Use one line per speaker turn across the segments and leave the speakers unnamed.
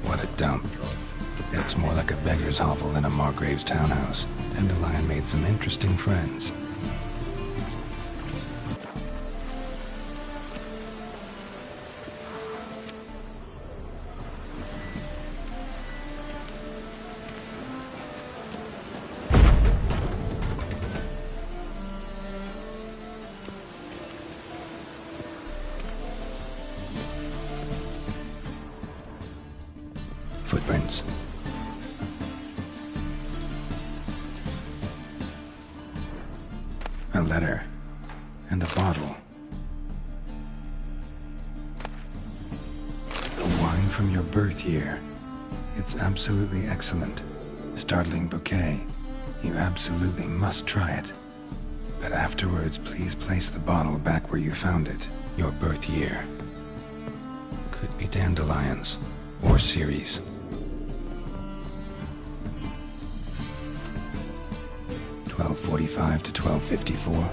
What a dump. Looks more like a beggar's hovel than a Margrave's townhouse. Dandelion made some interesting friends. Footprints. A letter. And a bottle. The wine from your birth year. It's absolutely excellent. Startling bouquet. You absolutely must try it. But afterwards, please place the bottle back where you found it. Your birth year. Could be dandelions. Or Ceres. (12:45 to 12:54).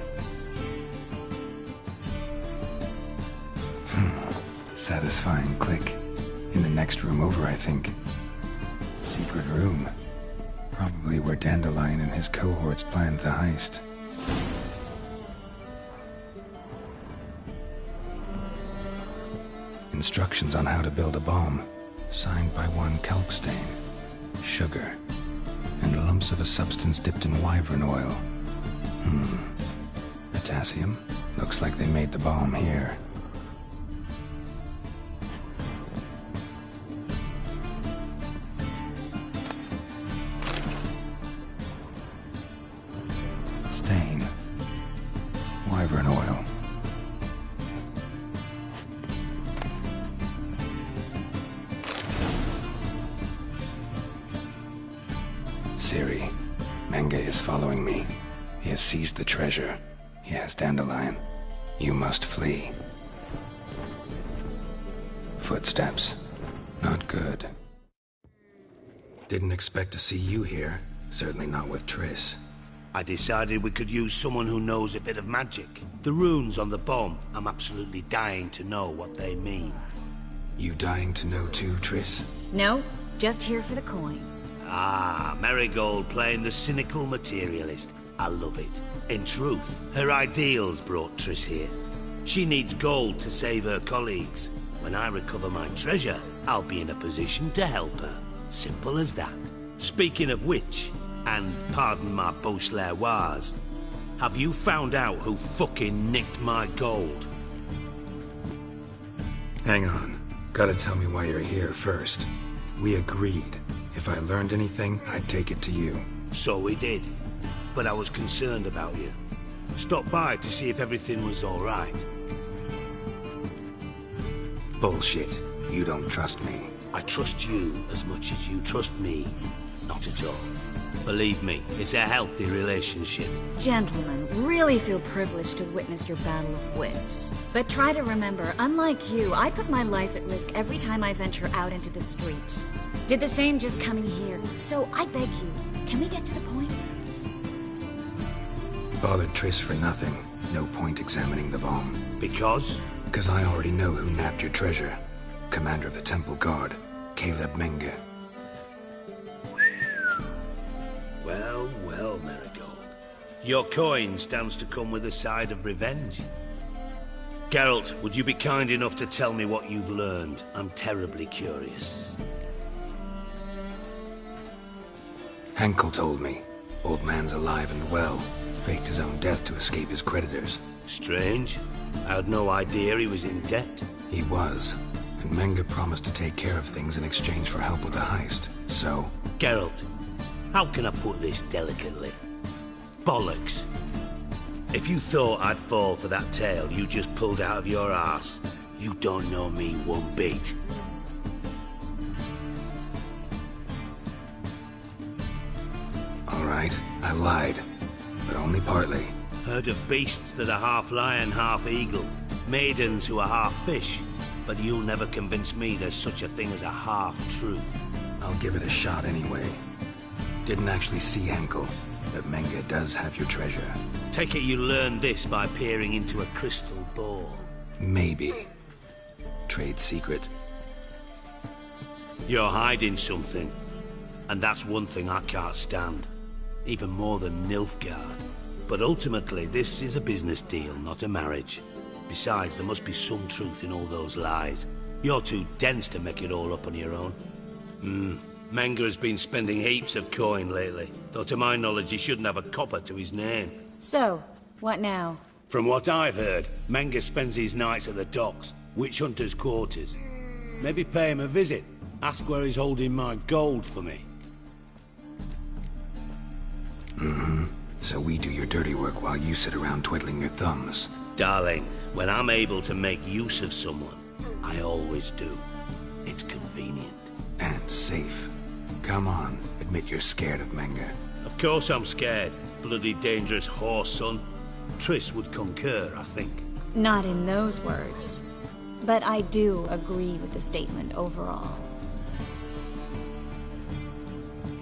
Satisfying click. In the next room over, I think. Secret room. Probably where Dandelion and his cohorts planned the heist. Instructions on how to build a bomb. Signed by one Kalkstain. Sugar. And lumps of a substance dipped in wyvern oil. Potassium? Looks like they made the bomb here. Stain. Wyvern oil. Siri, Menge is following me. He has seized the treasure. He has Dandelion. You must flee. Footsteps. Not good. Didn't expect to see you here. Certainly not with Triss.
I decided we could use someone who knows a bit of magic. The runes on the bomb, I'm absolutely dying to know what they mean.
You dying to know too, Triss?
No, just here for the coin.
Ah, Marigold playing the cynical materialist. I love it. In truth, her ideals brought Triss here. She needs gold to save her colleagues. When I recover my treasure, I'll be in a position to help her. Simple as that. Speaking of which, and pardon my Beauclervoise, have you found out who fucking nicked my gold?
Hang on. Gotta tell me why you're here first. We agreed. If I learned anything, I'd take it to you.
So we did. But I was concerned about you. Stopped by to see if everything was all right.
Bullshit. You don't trust me.
I trust you as much as you trust me. Not at all. Believe me, it's a healthy relationship.
Gentlemen, really feel privileged to witness your battle of wits. But try to remember, unlike you, I put my life at risk every time I venture out into the streets. Did the same just coming here. So I beg you, can we get to the point?
Bothered Triss for nothing. No point examining the bomb.
Because?
Because I already know who nabbed your treasure. Commander of the Temple Guard, Caleb Menge.
Well, well, Marigold. Your coin stands to come with a side of revenge. Geralt, would you be kind enough to tell me what you've learned? I'm terribly curious.
Henkel told me. Old man's alive and well. Faked his own death to escape his creditors.
Strange. I had no idea he was in debt.
He was. And Menge promised to take care of things in exchange for help with the heist. So...
Geralt, how can I put this delicately? Bollocks. If you thought I'd fall for that tale you just pulled out of your arse, you don't know me one bit.
All right, I lied. But only partly.
Heard of beasts that are half lion, half eagle. Maidens who are half fish. But you'll never convince me there's such a thing as a half-truth.
I'll give it a shot anyway. Didn't actually see Henkel, but Menge does have your treasure.
Take it you learned this by peering into a crystal ball.
Maybe. Trade secret.
You're hiding something. And that's one thing I can't stand. Even more than Nilfgaard. But ultimately, this is a business deal, not a marriage. Besides, there must be some truth in all those lies. You're too dense to make it all up on your own. Menga has been spending heaps of coin lately. Though to my knowledge, he shouldn't have a copper to his name.
So, what now?
From what I've heard, Menga spends his nights at the docks, witch hunters' quarters. Maybe pay him a visit. Ask where he's holding my gold for me.
So we do your dirty work while you sit around twiddling your thumbs.
Darling, when I'm able to make use of someone, I always do. It's convenient.
And safe. Come on, admit you're scared of Menga.
Of course I'm scared. Bloody dangerous horse, son. Triss would concur, I think.
Not in those words. But I do agree with the statement overall.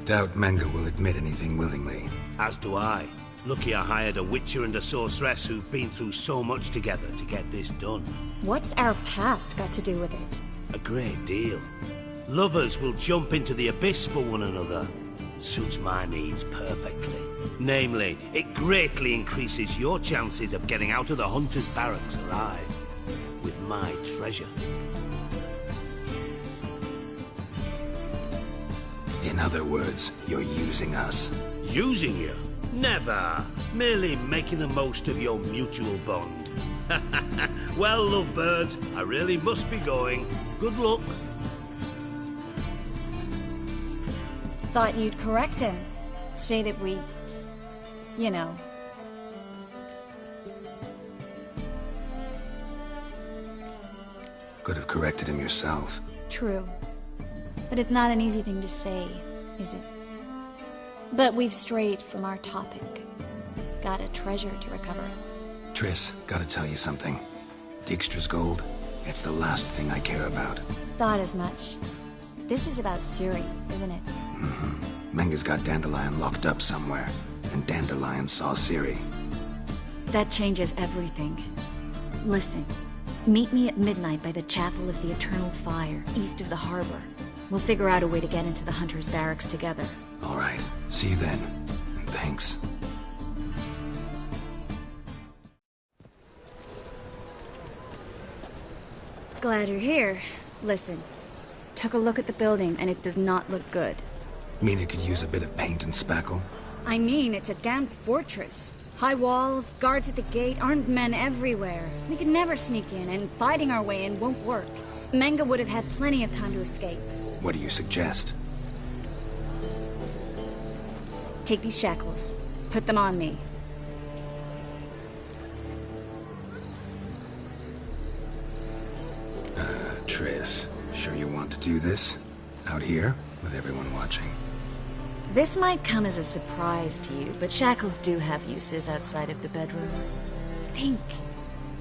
Doubt Menga will admit anything willingly.
As do I. Lucky I hired a witcher and a sorceress who've been through so much together to get this done.
What's our past got to do with it?
A great deal. Lovers will jump into the abyss for one another. Suits my needs perfectly. Namely, it greatly increases your chances of getting out of the hunter's barracks alive. With my treasure.
In other words, you're using us.
Using you? Never. Merely making the most of your mutual bond. Well, lovebirds, I really must be going. Good luck.
Thought you'd correct him. Say that we... you know...
Could have corrected him yourself.
True. But it's not an easy thing to say, is it? But we've strayed from our topic. Got a treasure to recover.
Triss, gotta tell you something. Dijkstra's gold, it's the last thing I care about.
Thought as much. This is about Ciri, isn't it?
Menga's got Dandelion locked up somewhere, and Dandelion saw Ciri.
That changes everything. Listen, meet me at midnight by the Chapel of the Eternal Fire, east of the harbor. We'll figure out a way to get into the Hunter's barracks together.
All right, see you then. And thanks.
Glad you're here. Listen, took a look at the building and it does not look good.
Mean it could use a bit of paint and spackle?
I mean, it's a damn fortress. High walls, guards at the gate, armed men everywhere. We could never sneak in, and fighting our way in won't work. Menga would have had plenty of time to escape.
What do you suggest?
Take these shackles. Put them on me.
Triss, sure you want to do this? Out here, with everyone watching?
This might come as a surprise to you, but shackles do have uses outside of the bedroom. Think.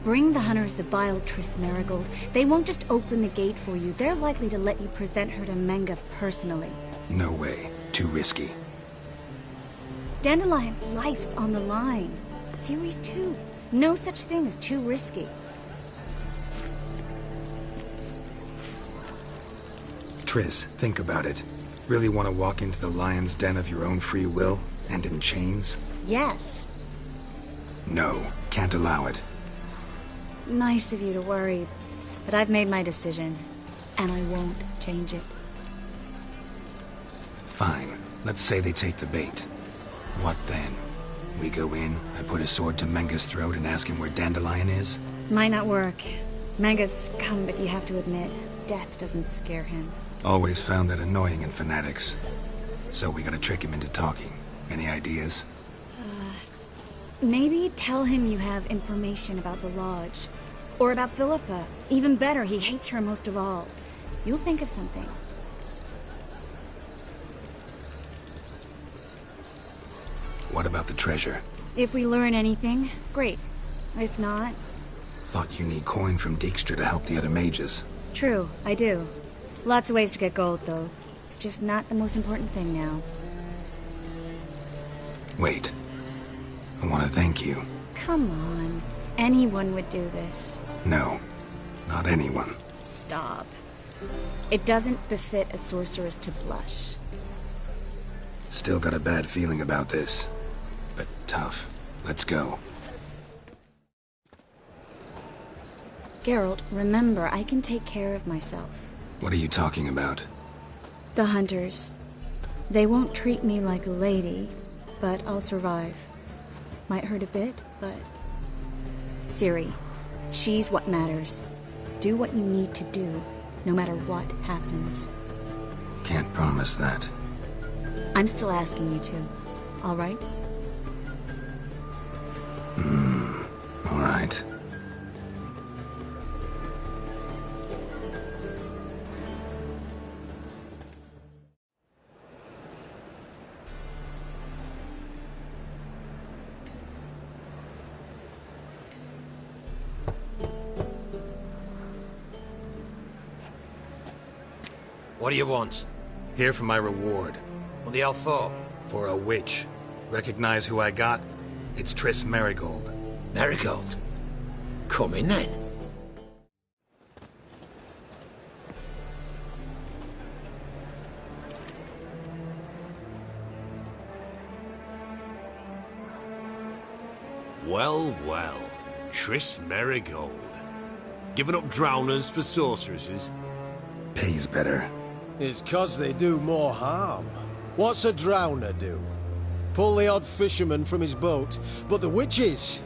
Bring the hunters the vile Triss Marigold. They won't just open the gate for you. They're likely to let you present her to Menga personally.
No way. Too risky.
Dandelion's life's on the line. Ciri's too. No such thing as too risky.
Triss, think about it. Really want to walk into the lion's den of your own free will, and in chains?
Yes.
No, can't allow it.
Nice of you to worry, but I've made my decision, and I won't change it.
Fine. Let's say they take the bait. What then? We go in, I put a sword to Menga's throat and ask him where Dandelion is?
Might not work. Menga's scum, but you have to admit, death doesn't scare him.
Always found that annoying in fanatics. So we gotta trick him into talking. Any ideas?
Maybe tell him you have information about the Lodge. Or about Philippa. Even better, he hates her most of all. You'll think of something.
What about the treasure?
If we learn anything, great. If not...
Thought you need coin from Dijkstra to help the other mages.
True, I do. Lots of ways to get gold, though. It's just not the most important thing now.
Wait. I want to thank you.
Come on. anyone would do this.
No, not anyone.
Stop. It doesn't befit a sorceress to blush.
Still got a bad feeling about this. But tough. Let's go.
Geralt, remember, I can take care of myself.
What are you talking about?
The hunters. They won't treat me like a lady, but I'll survive. Might hurt a bit, but... Ciri, she's what matters. Do what you need to do, no matter what happens.
Can't promise that.
I'm still asking you to, all right?
All right.
What do you want?
Here for my reward.
What the hell for?
For a witch. Recognize who I got? It's Triss Merigold.
Marigold. Come in then.
Well, well. Triss Merigold. Giving up drowners for sorceresses?
Pays better.
It's 'cause they do more harm. What's a drowner do? Pull the odd fisherman from his boat, but the witches,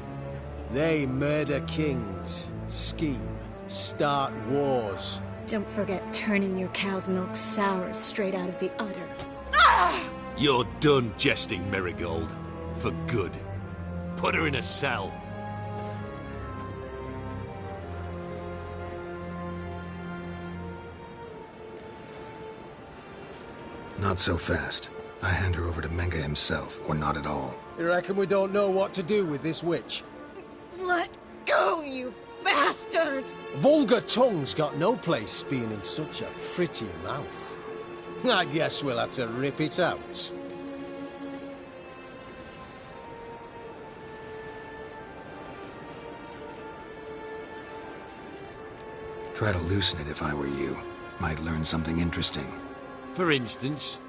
they murder kings, scheme, start wars.
Don't forget turning your cow's milk sour straight out of the udder.
You're done jesting, Merigold. For good. Put her in a cell.
Not so fast. I hand her over to Menge himself, or not at all.
You reckon we don't know what to do with this witch?
Let go, you bastard!
Vulgar tongue's got no place being in such a pretty mouth. I guess we'll have to rip it out.
Try to loosen it if I were you. Might learn something interesting.
For instance?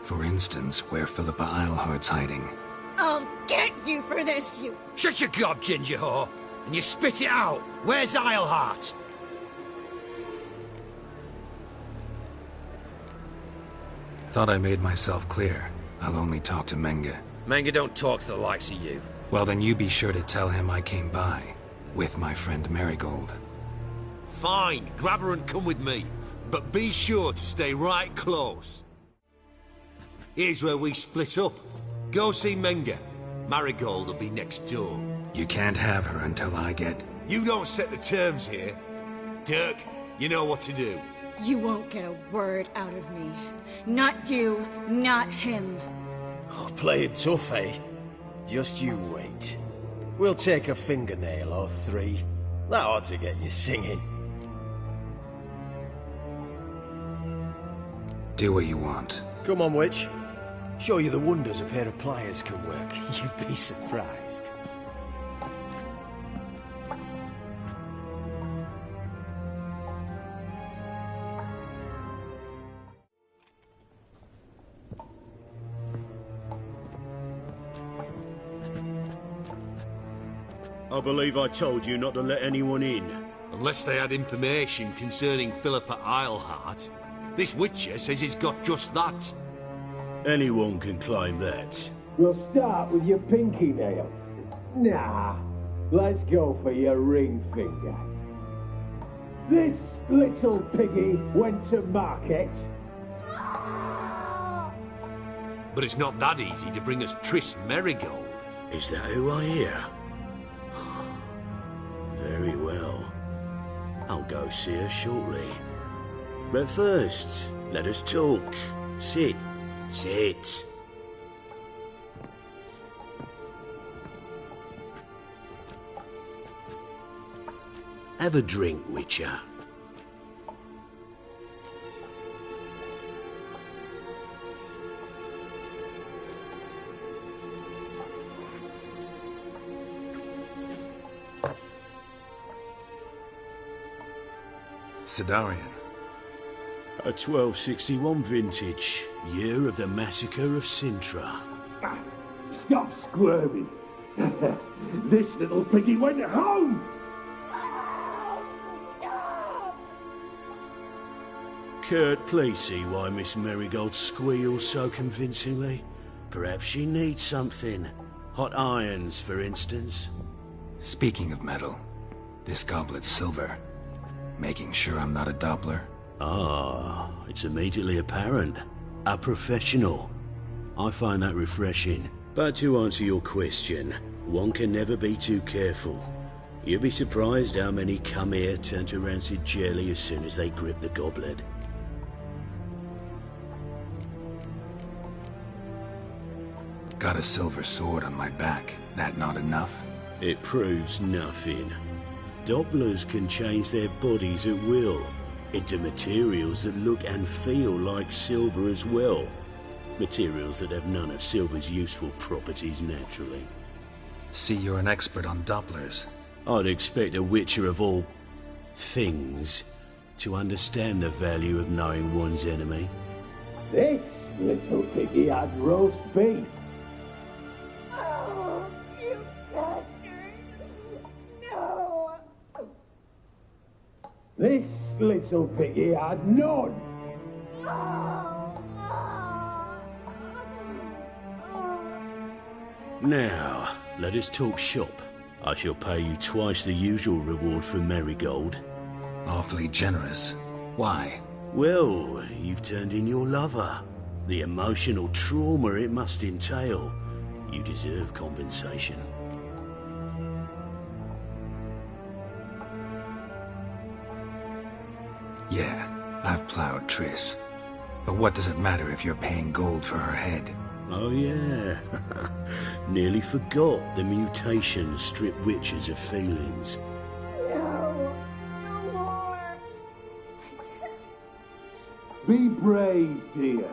For instance, where Philippa Eilhart's hiding.
I'll get you for this, you...
Shut your gob, ginger whore, and you spit it out. Where's Eilhart?
Thought I made myself clear. I'll only talk to Menge.
Manga don't talk to the likes of you.
Well, then you be sure to tell him I came by. With my friend Merigold.
Fine, grab her and come with me. But be sure to stay right close. Here's where we split up. Go see Menge. Marigold will be next door.
You can't have her until I get...
You don't set the terms here. Dirk, you know what to do.
You won't get a word out of me. Not you, not him.
Oh, play it tough, eh? Just you wait. We'll take a fingernail or three. That ought to get you singing.
Do what you want.
Come on, witch. Show you the wonders a pair of pliers can work. You'd be surprised.
I believe I told you not to let anyone in.
Unless they had information concerning Philippa Eilhart. This Witcher says he's got just that.
Anyone can claim that.
We'll start with your pinky nail. Nah, let's go for your ring finger. This little piggy went to market.
But it's not that easy to bring us Triss Merigold.
Is that who I hear? Very well. I'll go see her shortly. But first, let us talk. Sit. Sit. Have a drink, Witcher.
Sidarian.
A 1261 vintage, year of the massacre of Sintra.
Ah, stop squirming. This little piggy went home!
Kurt, please see why Miss Marigold squeals so convincingly. Perhaps she needs something. Hot irons, for instance.
Speaking of metal, this goblet's silver. Making sure I'm not a Doppler.
Ah, it's immediately apparent. A professional. I find that refreshing. But to answer your question, one can never be too careful. You'd be surprised how many come here turn to rancid jelly as soon as they grip the goblet.
Got a silver sword on my back. That not enough?
It proves nothing. Dopplers can change their bodies at will into materials that look and feel like silver as well. Materials that have none of silver's useful properties naturally.
See, you're an expert on Dopplers.
I'd expect a witcher of all things to understand the value of knowing one's enemy.
This little piggy had roast beef.
Oh, you bastard! No!
This little piggy had none.
Now, let us talk shop. I shall pay you twice the usual reward for Marigold.
Awfully generous. Why?
Well, you've turned in your lover. The emotional trauma it must entail. You deserve compensation.
Yeah, I've plowed Triss. But what does it matter if you're paying gold for her head?
Oh yeah. Nearly forgot the mutations strip witches of feelings.
No! No more!
Be brave, dear.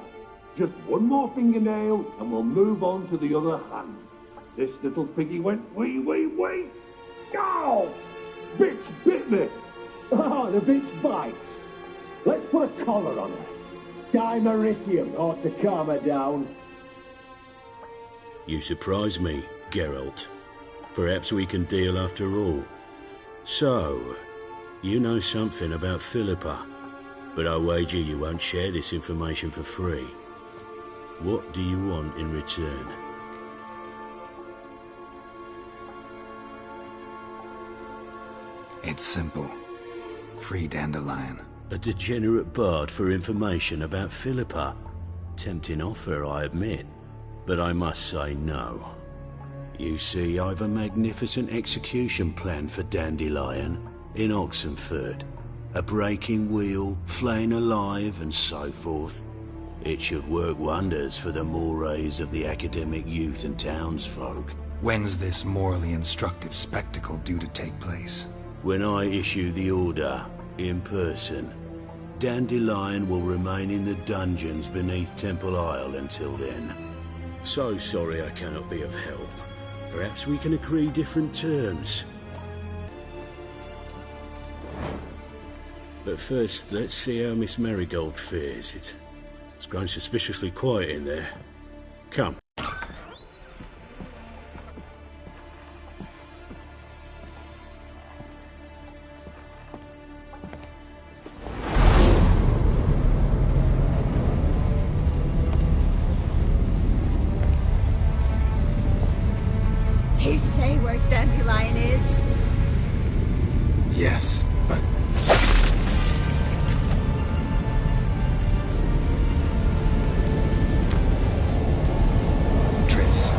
Just one more fingernail and we'll move on to the other hand. This little piggy went wee wee wee. Ow! Bitch bit me. Oh, the bitch bites. Let's put a collar on her. Dimeritium ought to calm her down.
You surprise me, Geralt. Perhaps we can deal after all. So, you know something about Philippa, but I wager you won't share this information for free. What do you want in return?
It's simple. Free Dandelion.
A degenerate bard for information about Philippa. Tempting offer, I admit, but I must say no. You see, I've a magnificent execution plan for Dandelion in Oxenford. A breaking wheel, flaying alive, and so forth. It should work wonders for the mores of the academic youth and townsfolk.
When's this morally instructive spectacle due to take place?
When I issue the order, in person, Dandelion will remain in the dungeons beneath Temple Isle until then. So sorry I cannot be of help. Perhaps we can agree different terms. But first, let's see how Miss Marigold fares. It's grown suspiciously quiet in there. Come.
He say where Dandelion is?
Yes, but... Triss.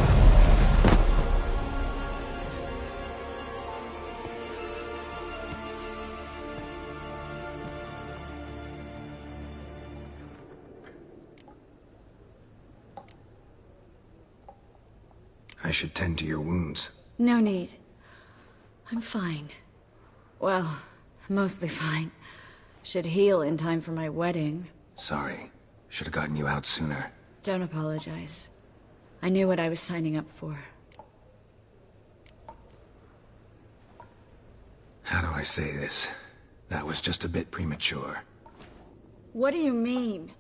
I should tend to your wounds.
No need. I'm fine. Well, mostly fine. Should heal in time for my wedding.
Sorry. Should have gotten you out sooner.
Don't apologize. I knew what I was signing up for.
How do I say this? That was just a bit premature.
What do you mean?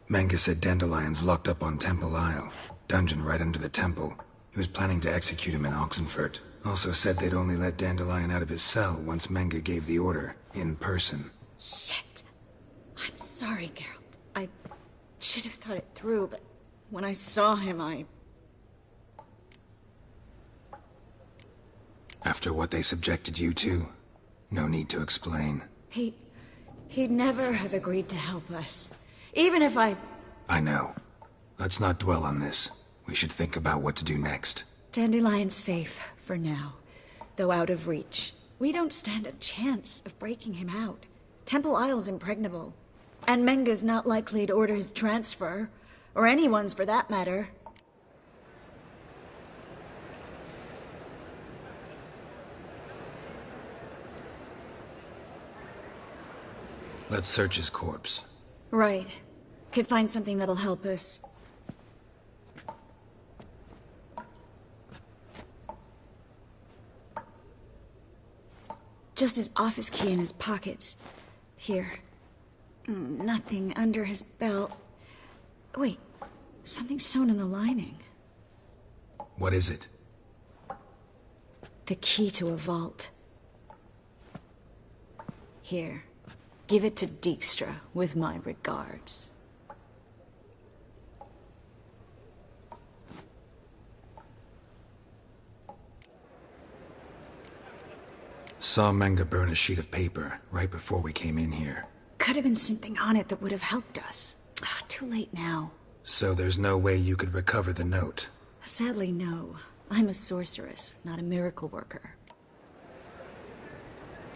Manga said Dandelion's locked up on Temple Isle. Dungeon right under the temple. He was planning to execute him in Oxenfurt. Also said they'd only let Dandelion out of his cell once Manga gave the order, in person.
Shit. I'm sorry, Geralt. I should have thought it through, but when I saw him,
After what they subjected you to, no need to explain.
He'd never have agreed to help us. Even if I
know. Let's not dwell on this. We should think about what to do next.
Dandelion's safe, for now. Though out of reach. We don't stand a chance of breaking him out. Temple Isle's impregnable. And Menga's not likely to order his transfer. Or anyone's for that matter.
Let's search his corpse.
Right. Could find something that'll help us. Just his office key in his pockets. Here. Nothing under his belt. Wait. Something sewn in the lining.
What is it?
The key to a vault. Here. Give it to Dijkstra, with my regards.
Saw Manga burn a sheet of paper right before we came in here.
Could have been something on it that would have helped us. Too late now.
So there's no way you could recover the note?
Sadly, no. I'm a sorceress, not a miracle worker.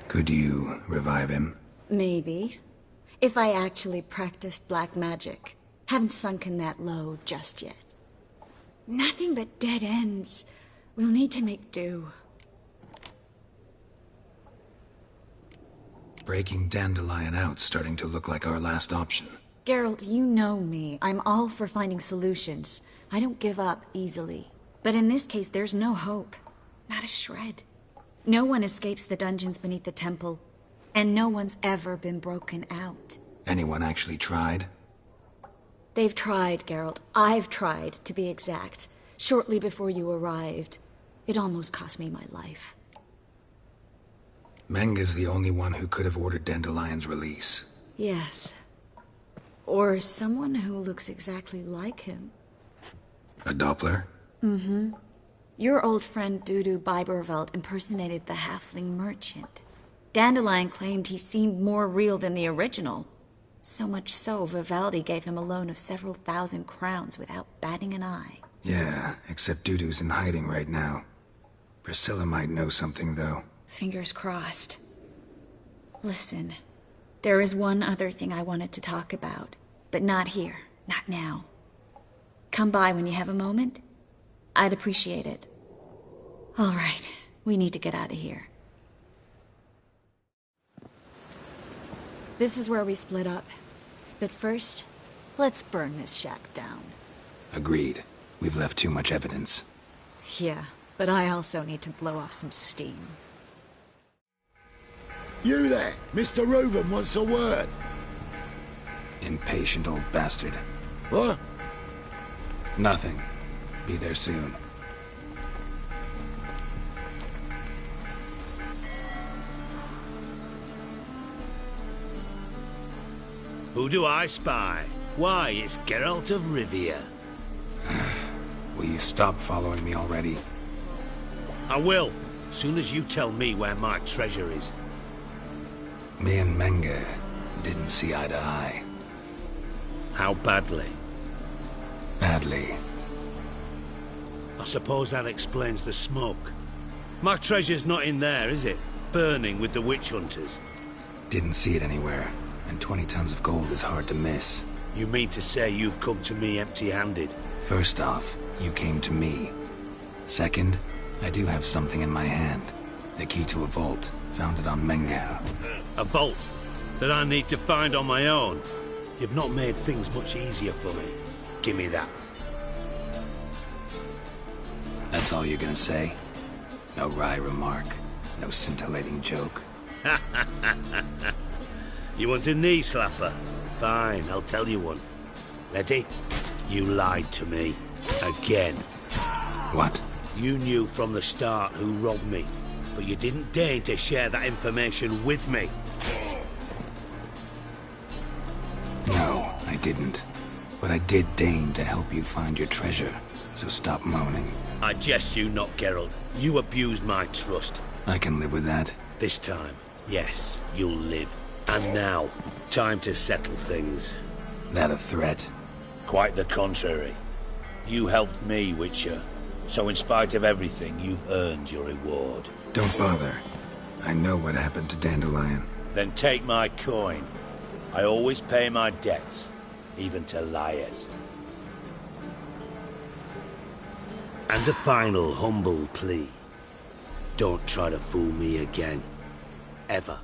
Could you revive him?
Maybe. If I actually practiced black magic. Haven't sunken that low just yet. Nothing but dead ends. We'll need to make do.
Breaking Dandelion out's starting to look like our last option.
Geralt, you know me. I'm all for finding solutions. I don't give up easily. But in this case, there's no hope. Not a shred. No one escapes the dungeons beneath the temple. And no one's ever been broken out.
Anyone actually tried?
They've tried, Geralt. I've tried, to be exact. Shortly before you arrived. It almost cost me my life.
Manga's the only one who could have ordered Dandelion's release.
Yes. Or someone who looks exactly like him.
A Doppler?
Mm-hmm. Your old friend Dudu Biberveld impersonated the halfling merchant. Dandelion claimed he seemed more real than the original. So much so, Vivaldi gave him a loan of several thousand crowns without batting an eye.
Yeah, except Dudu's in hiding right now. Priscilla might know something, though.
Fingers crossed. Listen, there is one other thing I wanted to talk about, but not here, not now. Come by when you have a moment. I'd appreciate it. All right, we need to get out of here. This is where we split up. But first, let's burn this shack down.
Agreed. We've left too much evidence.
Yeah, but I also need to blow off some steam.
You there! Mr. Reuven wants a word!
Impatient old bastard.
What?
Nothing. Be there soon.
Who do I spy? Why, it's Geralt of Rivia.
Will you stop following me already?
I will, soon as you tell me where my treasure is.
Me and Menge didn't see eye to eye.
How badly?
Badly.
I suppose that explains the smoke. My treasure's not in there, is it? Burning with the witch hunters.
Didn't see it anywhere, and 20 tons of gold is hard to miss.
You mean to say you've come to me empty-handed?
First off, you came to me. Second, I do have something in my hand. The key to a vault, founded on Mengel.
A vault that I need to find on my own. You've not made things much easier for me. Give me that.
That's all you're gonna say? No wry remark, no scintillating joke?
You want a knee slapper? Fine, I'll tell you one. Ready? You lied to me. Again.
What?
You knew from the start who robbed me, but you didn't deign to share that information with me.
No, I didn't. But I did deign to help you find your treasure, so stop moaning.
I jest you not, Geralt. You abused my trust.
I can live with that.
This time, yes, you'll live. And now, time to settle things.
That a threat?
Quite the contrary. You helped me, Witcher. So in spite of everything, you've earned your reward.
Don't bother. I know what happened to Dandelion.
Then take my coin. I always pay my debts, even to liars. And a final humble plea. Don't try to fool me again. Ever.